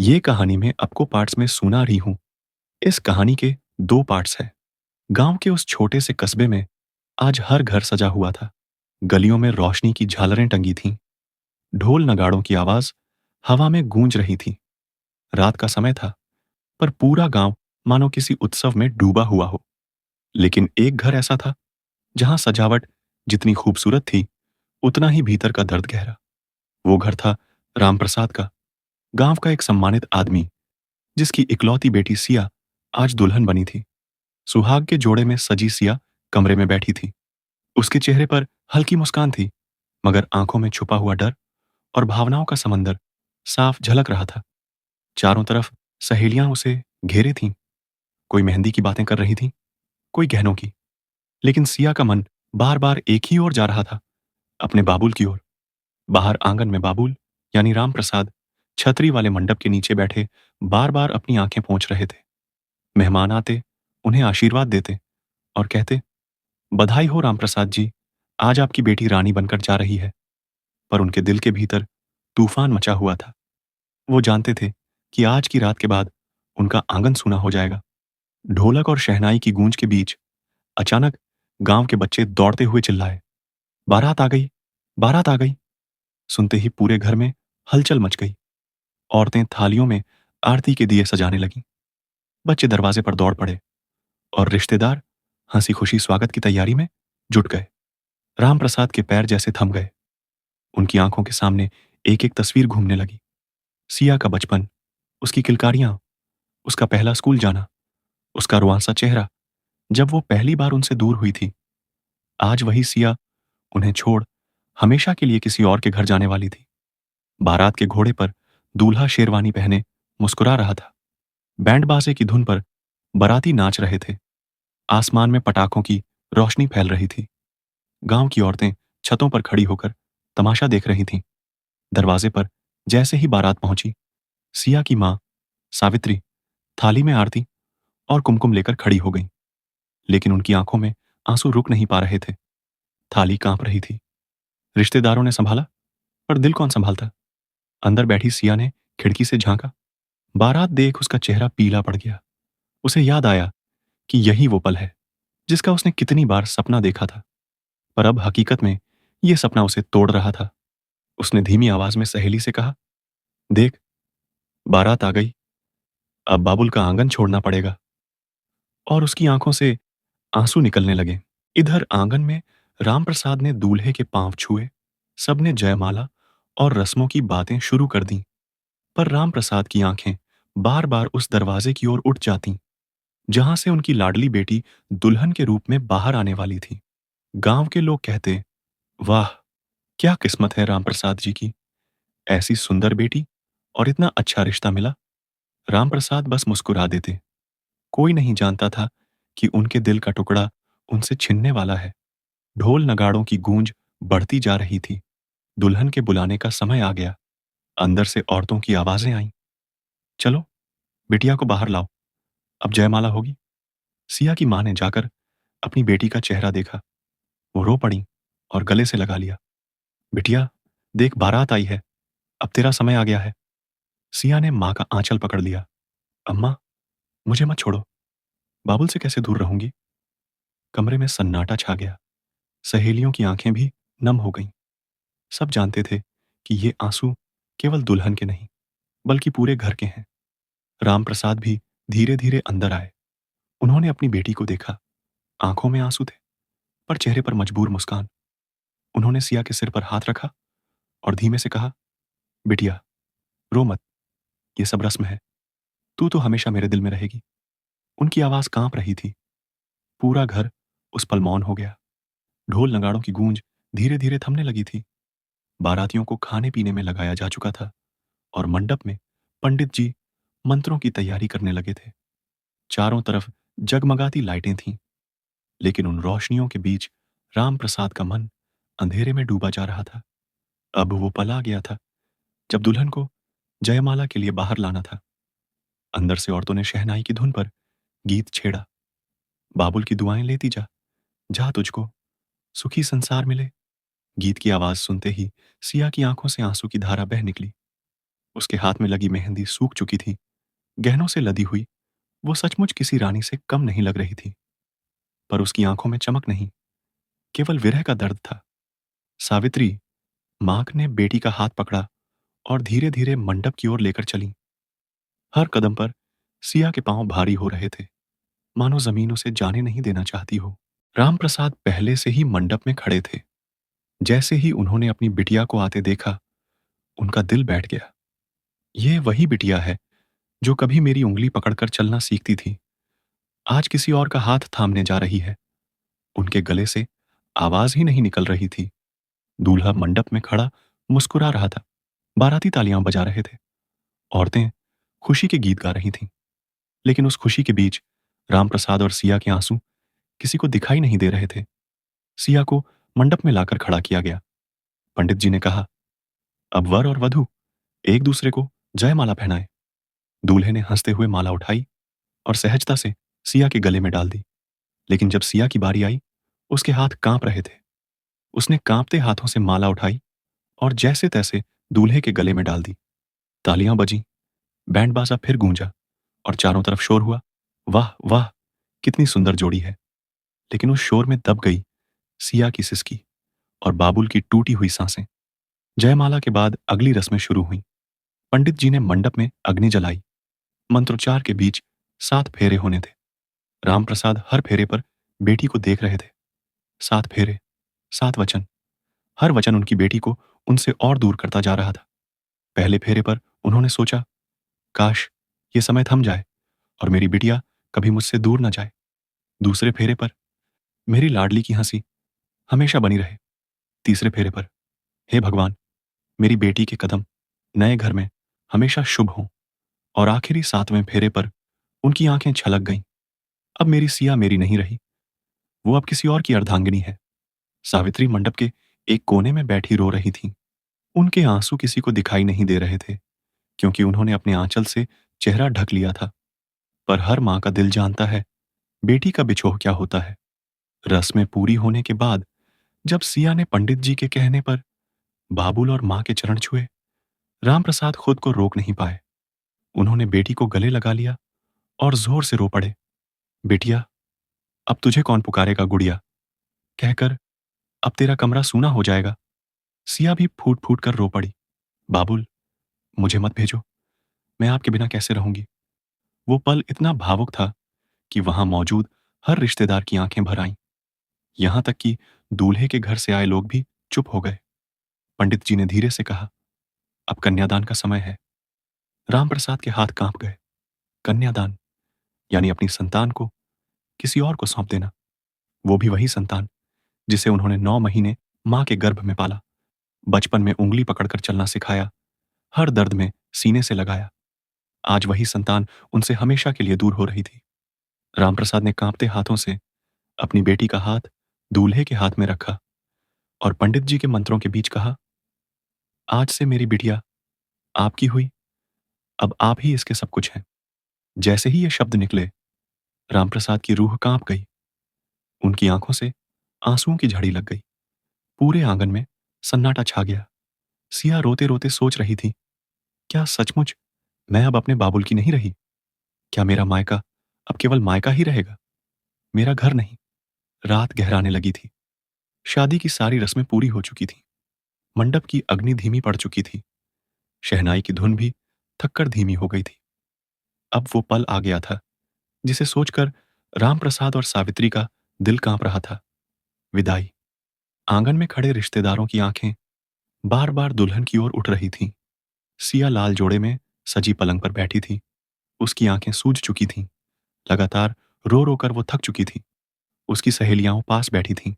ये कहानी मैं आपको पार्ट्स में सुना रही हूँ। इस कहानी के 2 पार्ट्स हैं। गाँव के उस छोटे से कस्बे में आज हर घर सजा हुआ था। गलियों में रोशनी की झालरें टंगी थीं। ढोल नगाड़ों की आवाज़ हवा में गूंज रही थी। रात का समय था, पर पूरा गाँव मानो किसी उत्सव में डूबा हुआ हो। लेकिन एक घर ऐसा था, जहाँ सजावट जितनी खूबसूरत थी, उतना ही भीतर का दर्द गहरा। वो घर था रामप्रसाद का, गाँव का एक सम्मानित आदमी, जिसकी इकलौती बेटी सिया आज दुल्हन बनी थी। सुहाग के जोड़े में सजी सिया कमरे में बैठी थी। उसके चेहरे पर हल्की मुस्कान थी, मगर आंखों में छुपा हुआ डर और भावनाओं का समंदर साफ झलक रहा था। चारों तरफ सहेलियां उसे घेरे थीं। कोई मेहंदी की बातें कर रही थी, कोई गहनों की। लेकिन सिया का मन बार बार एक ही ओर जा रहा था, अपने बाबुल की ओर। बाहर आंगन में बाबुल यानी राम प्रसाद छतरी वाले मंडप के नीचे बैठे बार बार अपनी आंखें पोंछ रहे थे। मेहमान आते, उन्हें आशीर्वाद देते और कहते, बधाई हो रामप्रसाद जी, आज आपकी बेटी रानी बनकर जा रही है। पर उनके दिल के भीतर तूफान मचा हुआ था। वो जानते थे कि आज की रात के बाद उनका आंगन सूना हो जाएगा। ढोलक और शहनाई की गूंज के बीच अचानक गांव के बच्चे दौड़ते हुए चिल्लाए, बारात आ गई, बारात आ गई। सुनते ही पूरे घर में हलचल मच गई। औरतें थालियों में आरती के दिए सजाने लगीं। बच्चे दरवाजे पर दौड़ पड़े और रिश्तेदार हंसी खुशी स्वागत की तैयारी में जुट गए। रामप्रसाद के पैर जैसे थम गए। उनकी आंखों के सामने एक एक तस्वीर घूमने लगी। सिया का बचपन, उसकी किलकारियां, उसका पहला स्कूल जाना, उसका रुआंसा चेहरा जब वो पहली बार उनसे दूर हुई थी। आज वही सिया उन्हें छोड़ हमेशा के लिए किसी और के घर जाने वाली थी। बारात के घोड़े पर दूल्हा शेरवानी पहने मुस्कुरा रहा था। बैंड बाजे की धुन पर बाराती नाच रहे थे। आसमान में पटाखों की रोशनी फैल रही थी। गांव की औरतें छतों पर खड़ी होकर तमाशा देख रही थीं। दरवाजे पर जैसे ही बारात पहुंची, सिया की मां सावित्री थाली में आरती और कुमकुम लेकर खड़ी हो गई। लेकिन उनकी आंखों में आंसू रुक नहीं पा रहे थे। थाली कांप रही थी। रिश्तेदारों ने संभाला, पर दिल कौन संभालता। अंदर बैठी सिया ने खिड़की से झांका। बारात देख उसका चेहरा पीला पड़ गया। उसे याद आया कि यही वो पल है जिसका उसने कितनी बार सपना देखा था, पर अब हकीकत में यह सपना उसे तोड़ रहा था। उसने धीमी आवाज में सहेली से कहा, देख, बारात आ गई, अब बाबुल का आंगन छोड़ना पड़ेगा। और उसकी आंखों से आंसू निकलने लगे। इधर आंगन में रामप्रसाद ने दूल्हे के पांव छुए। सबने जयमाला और रस्मों की बातें शुरू कर दी। पर रामप्रसाद की आंखें बार बार उस दरवाजे की ओर उठ जातीं, जहां से उनकी लाडली बेटी दुल्हन के रूप में बाहर आने वाली थी। गांव के लोग कहते, वाह, क्या किस्मत है रामप्रसाद जी की, ऐसी सुंदर बेटी और इतना अच्छा रिश्ता मिला। रामप्रसाद बस मुस्कुरा देते। कोई नहीं जानता था कि उनके दिल का टुकड़ा उनसे छिनने वाला है। ढोल नगाड़ों की गूंज बढ़ती जा रही थी। दुल्हन के बुलाने का समय आ गया। अंदर से औरतों की आवाजें आईं, चलो, बिटिया को बाहर लाओ, अब जयमाला होगी। सिया की मां ने जाकर अपनी बेटी का चेहरा देखा। वो रो पड़ी और गले से लगा लिया। बिटिया, देख, बारात आई है, अब तेरा समय आ गया है। सिया ने मां का आंचल पकड़ लिया। अम्मा, मुझे मत छोड़ो, बाबुल से कैसे दूर रहूंगी। कमरे में सन्नाटा छा गया। सहेलियों की आंखें भी नम हो गईं। सब जानते थे कि ये आंसू केवल दुल्हन के नहीं, बल्कि पूरे घर के हैं। रामप्रसाद भी धीरे धीरे अंदर आए। उन्होंने अपनी बेटी को देखा। आंखों में आंसू थे, पर चेहरे पर मजबूर मुस्कान। उन्होंने सिया के सिर पर हाथ रखा और धीमे से कहा, बिटिया, रो मत, ये सब रस्म है, तू तो हमेशा मेरे दिल में रहेगी। उनकी आवाज कांप रही थी। पूरा घर उस पल मौन हो गया। ढोल नगाड़ों की गूंज धीरे धीरे थमने लगी थी। बारातियों को खाने पीने में लगाया जा चुका था और मंडप में पंडित जी मंत्रों की तैयारी करने लगे थे। चारों तरफ जगमगाती लाइटें थीं, लेकिन उन रोशनियों के बीच राम प्रसाद का मन अंधेरे में डूबा जा रहा था। अब वो पल आ गया था जब दुल्हन को जयमाला के लिए बाहर लाना था। अंदर से औरतों ने शहनाई की धुन पर गीत छेड़ा। बाबुल की दुआएं लेती जा, जा तुझको सुखी संसार मिले। गीत की आवाज सुनते ही सिया की आंखों से आंसू की धारा बह निकली। उसके हाथ में लगी मेहंदी सूख चुकी थी, गहनों से लदी हुई। वो सचमुच किसी रानी से कम नहीं लग रही थी। पर उसकी आंखों में चमक नहीं, केवल विरह का दर्द था। सावित्री, माँ ने बेटी का हाथ पकड़ा और धीरे धीरे मंडप की ओर लेकर चली। हर कदम पर सिया के पांव भारी हो रहे थे, मानो जमीन उसे जाने नहीं देना चाहती हो। रामप्रसाद पहले से ही मंडप में खड़े थे। जैसे ही उन्होंने अपनी बिटिया को आते देखा, उनका दिल बैठ गया। ये वही बिटिया है जो कभी मेरी उंगली पकड़कर चलना सीखती थी, आज किसी और का हाथ थामने जा रही है। उनके गले से आवाज ही नहीं निकल रही थी। दूल्हा मंडप में खड़ा मुस्कुरा रहा था। बाराती तालियां बजा रहे थे। औरतें खुशी के गीत गा रही थीं। लेकिन उस खुशी के बीच रामप्रसाद और सिया के आंसू किसी को दिखाई नहीं दे रहे थे। सिया को मंडप में लाकर खड़ा किया गया। पंडित जी ने कहा, अब वर और वधू एक दूसरे को जयमाला पहनाए। दूल्हे ने हंसते हुए माला उठाई और सहजता से सिया के गले में डाल दी। लेकिन जब सिया की बारी आई, उसके हाथ कांप रहे थे। उसने कांपते हाथों से माला उठाई और जैसे तैसे दूल्हे के गले में डाल दी। तालियां बजीं, बैंड बाजा फिर गूंजा और चारों तरफ शोर हुआ, वाह वाह, कितनी सुंदर जोड़ी है। लेकिन उस शोर में दब गई सिया की सिसकी और बाबुल की टूटी हुई सांसें। जयमाला के बाद अगली रस्में शुरू हुईं। पंडित जी ने मंडप में अग्नि जलाई। मंत्रोच्चार के बीच 7 फेरे होने थे। रामप्रसाद हर फेरे पर बेटी को देख रहे थे। 7 फेरे, 7 वचन। हर वचन उनकी बेटी को उनसे और दूर करता जा रहा था। पहले फेरे पर उन्होंने सोचा, काश ये समय थम जाए और मेरी बिटिया कभी मुझसे दूर न जाए। दूसरे फेरे पर, मेरी लाडली की हंसी हमेशा बनी रहे। तीसरे फेरे पर, हे भगवान, मेरी बेटी के कदम नए घर में हमेशा शुभ हों। और आखिरी 7वें फेरे पर उनकी आंखें छलक गईं। अब मेरी सिया मेरी नहीं रही, वो अब किसी और की अर्धांगिनी है। सावित्री मंडप के एक कोने में बैठी रो रही थी। उनके आंसू किसी को दिखाई नहीं दे रहे थे, क्योंकि उन्होंने अपने आंचल से चेहरा ढक लिया था। पर हर मां का दिल जानता है बेटी का बिछोह क्या होता है। रस्में पूरी होने के बाद जब सिया ने पंडित जी के कहने पर बाबुल और मां के चरण छुए, रामप्रसाद खुद को रोक नहीं पाए। उन्होंने बेटी को गले लगा लिया और जोर से रो पड़े, बेटिया, अब तुझे कौन पुकारेगा गुड़िया, कहकर अब तेरा कमरा सूना हो जाएगा। सिया भी फूट फूट कर रो पड़ी, बाबुल, मुझे मत भेजो, मैं आपके बिना कैसे रहूंगी। वो पल इतना भावुक था कि वहां मौजूद हर रिश्तेदार की आंखें भर आईं। यहां तक कि दूल्हे के घर से आए लोग भी चुप हो गए। पंडित जी ने धीरे से कहा, अब कन्यादान का समय है। रामप्रसाद के हाथ कांप गए। कन्यादान यानी अपनी संतान को किसी और को सौंप देना, वो भी वही संतान जिसे उन्होंने 9 महीने मां के गर्भ में पाला, बचपन में उंगली पकड़कर चलना सिखाया, हर दर्द में सीने से लगाया। आज वही संतान उनसे हमेशा के लिए दूर हो रही थी। रामप्रसाद ने कांपते हाथों से अपनी बेटी का हाथ दूल्हे के हाथ में रखा और पंडित जी के मंत्रों के बीच कहा, आज से मेरी बिटिया आपकी हुई, अब आप ही इसके सब कुछ हैं। जैसे ही ये शब्द निकले, रामप्रसाद की रूह कांप गई। उनकी आंखों से आंसुओं की झड़ी लग गई। पूरे आंगन में सन्नाटा छा गया। सिया रोते रोते सोच रही थी, क्या सचमुच मैं अब अपने बाबुल की नहीं रही? क्या मेरा मायका अब केवल मायका ही रहेगा, मेरा घर नहीं? रात गहराने लगी थी। शादी की सारी रस्में पूरी हो चुकी थीं। मंडप की अग्नि धीमी पड़ चुकी थी। शहनाई की धुन भी थककर धीमी हो गई थी। अब वो पल आ गया था जिसे सोचकर रामप्रसाद और सावित्री का दिल कांप रहा था। विदाई। आंगन में खड़े रिश्तेदारों की आंखें बार बार दुल्हन की ओर उठ रही थीं। सिया लाल जोड़े में सजी पलंग पर बैठी थी। उसकी आंखें सूज चुकी थीं। लगातार रो रो कर वो थक चुकी थी। उसकी सहेलियां पास बैठी थीं,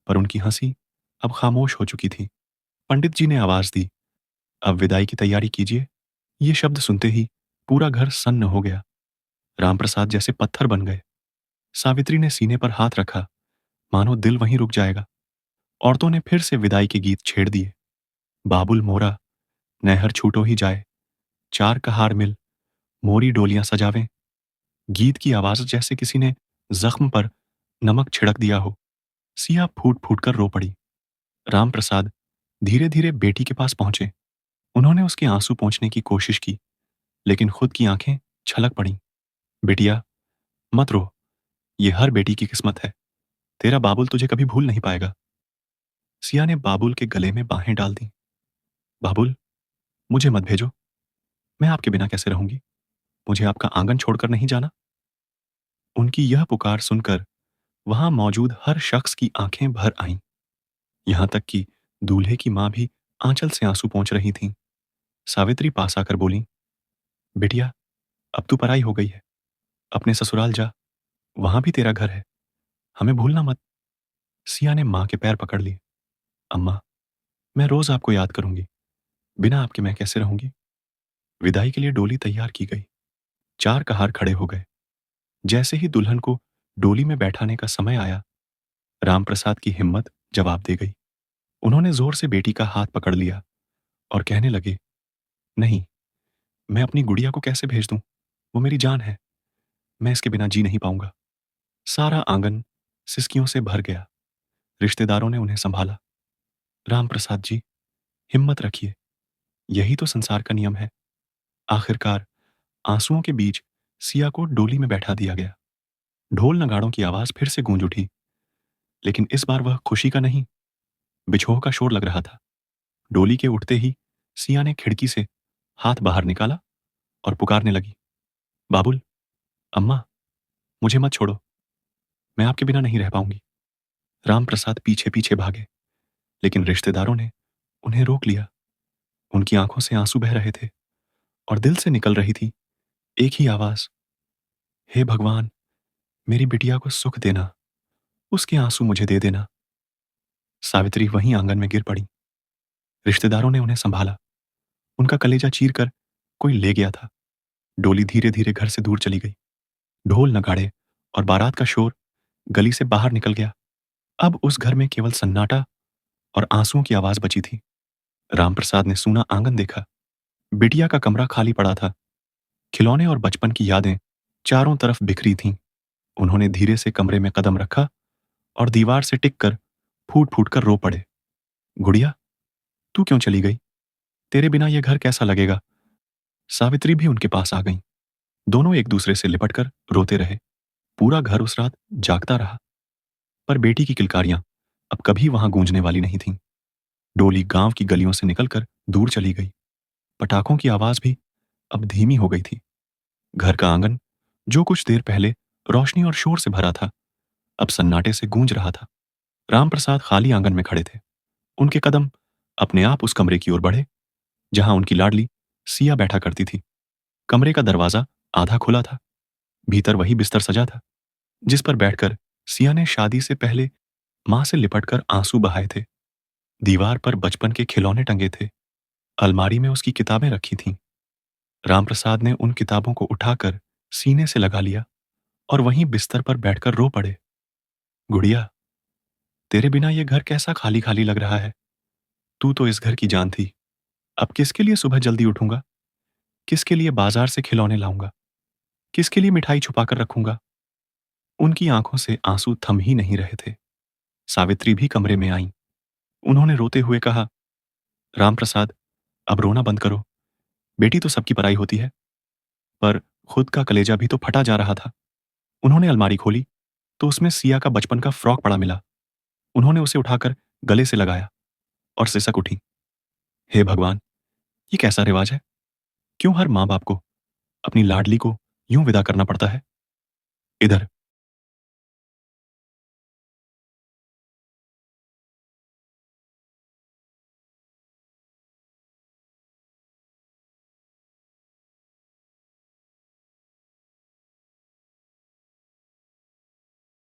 पर उनकी हंसी अब खामोश हो चुकी थी। पंडित जी ने आवाज दी, अब विदाई की तैयारी कीजिए। ये शब्द सुनते ही पूरा घर सन्न हो गया। रामप्रसाद जैसे पत्थर बन गए। सावित्री ने सीने पर हाथ रखा, मानो दिल वहीं रुक जाएगा। औरतों ने फिर से विदाई के गीत छेड़ दिए। बाबुल मोरा, नहर छूटो ही जाए, चार कहार मिल, मोरी डोलियां सजावें। गीत की आवाज जैसे किसी ने जख्म पर नमक छिड़क दिया हो। सिया फूट फूट कर रो पड़ी। रामप्रसाद धीरे धीरे बेटी के पास पहुंचे। उन्होंने उसके आंसू पोंछने की कोशिश की, लेकिन खुद की आंखें छलक पड़ीं। बिटिया, मत रो। ये हर बेटी की किस्मत है। तेरा बाबुल तुझे कभी भूल नहीं पाएगा। सिया ने बाबुल के गले में बाहें डाल दी। बाबुल, मुझे मत भेजो। मैं आपके बिना कैसे रहूंगी? मुझे आपका आंगन छोड़कर नहीं जाना। उनकी यह पुकार सुनकर वहां मौजूद हर शख्स की आंखें भर आईं। यहां तक कि दूल्हे की मां भी आंचल से आंसू पोंछ रही थीं। सावित्री पास आकर बोली, बिटिया, अब तू पराई हो गई है। अपने ससुराल जा। वहां भी तेरा घर है। हमें भूलना मत। सिया ने मां के पैर पकड़ लिए। अम्मा, मैं रोज आपको याद करूंगी। बिना आपके मैं कैसे रहूंगी? विदाई के लिए डोली तैयार की गई। चार कहार खड़े हो गए। जैसे ही दुल्हन को डोली में बैठाने का समय आया, रामप्रसाद की हिम्मत जवाब दे गई। उन्होंने जोर से बेटी का हाथ पकड़ लिया और कहने लगे, नहीं, मैं अपनी गुड़िया को कैसे भेज दूं? वो मेरी जान है। मैं इसके बिना जी नहीं पाऊंगा। सारा आंगन सिसकियों से भर गया। रिश्तेदारों ने उन्हें संभाला। रामप्रसाद जी, हिम्मत रखिए। यही तो संसार का नियम है। आखिरकार आंसुओं के बीच सिया को डोली में बैठा दिया गया। ढोल नगाड़ों की आवाज फिर से गूंज उठी, लेकिन इस बार वह खुशी का नहीं, बिछोह का शोर लग रहा था। डोली के उठते ही सिया ने खिड़की से हाथ बाहर निकाला और पुकारने लगी, बाबुल, अम्मा, मुझे मत छोड़ो। मैं आपके बिना नहीं रह पाऊंगी। रामप्रसाद पीछे पीछे भागे, लेकिन रिश्तेदारों ने उन्हें रोक लिया। उनकी आंखों से आंसू बह रहे थे और दिल से निकल रही थी एक ही आवाज, हे भगवान, मेरी बिटिया को सुख देना, उसके आंसू मुझे दे देना। सावित्री वहीं आंगन में गिर पड़ी। रिश्तेदारों ने उन्हें संभाला। उनका कलेजा चीर कर कोई ले गया था। डोली धीरे धीरे घर से दूर चली गई। ढोल नगाड़े और बारात का शोर गली से बाहर निकल गया। अब उस घर में केवल सन्नाटा और आंसुओं की आवाज बची थी। रामप्रसाद ने सूना आंगन देखा। बिटिया का कमरा खाली पड़ा था। खिलौने और बचपन की यादें चारों तरफ बिखरी थीं। उन्होंने धीरे से कमरे में कदम रखा और दीवार से टिक कर फूट फूट कर रो पड़े। गुड़िया, तू क्यों चली गई? तेरे बिना यह घर कैसा लगेगा? सावित्री भी उनके पास आ गई। दोनों एक दूसरे से लिपट कर रोते रहे। पूरा घर उस रात जागता रहा। पर बेटी की किलकारियां अब कभी वहां गूंजने वाली नहीं थीं। डोली गांव की गलियों से निकलकर दूर चली गई। पटाखों की आवाज भी अब धीमी हो गई थी। घर का आंगन, जो कुछ देर पहले रोशनी और शोर से भरा था, अब सन्नाटे से गूंज रहा था। रामप्रसाद खाली आंगन में खड़े थे। उनके कदम अपने आप उस कमरे की ओर बढ़े जहां उनकी लाडली सिया बैठा करती थी। कमरे का दरवाजा आधा खुला था। भीतर वही बिस्तर सजा था जिस पर बैठकर सिया ने शादी से पहले मां से लिपटकर आंसू बहाए थे। दीवार पर बचपन के खिलौने टंगे थे। अलमारी में उसकी किताबें रखी थीं। रामप्रसाद ने उन किताबों को उठाकर सीने से लगा लिया और वहीं बिस्तर पर बैठकर रो पड़े। गुड़िया, तेरे बिना ये घर कैसा खाली खाली लग रहा है। तू तो इस घर की जान थी। अब किसके लिए सुबह जल्दी उठूंगा? किसके लिए बाजार से खिलौने लाऊंगा? किसके लिए मिठाई छुपाकर रखूंगा? उनकी आंखों से आंसू थम ही नहीं रहे थे। सावित्री भी कमरे में आई। उन्होंने रोते हुए कहा, रामप्रसाद, अब रोना बंद करो। बेटी तो सबकी पराई होती है, पर खुद का कलेजा भी तो फटा जा रहा था। उन्होंने अलमारी खोली तो उसमें सिया का बचपन का फ्रॉक पड़ा मिला। उन्होंने उसे उठाकर गले से लगाया और सिसक उठी, हे भगवान, ये कैसा रिवाज है? क्यों हर माँ बाप को अपनी लाडली को यूं विदा करना पड़ता है? इधर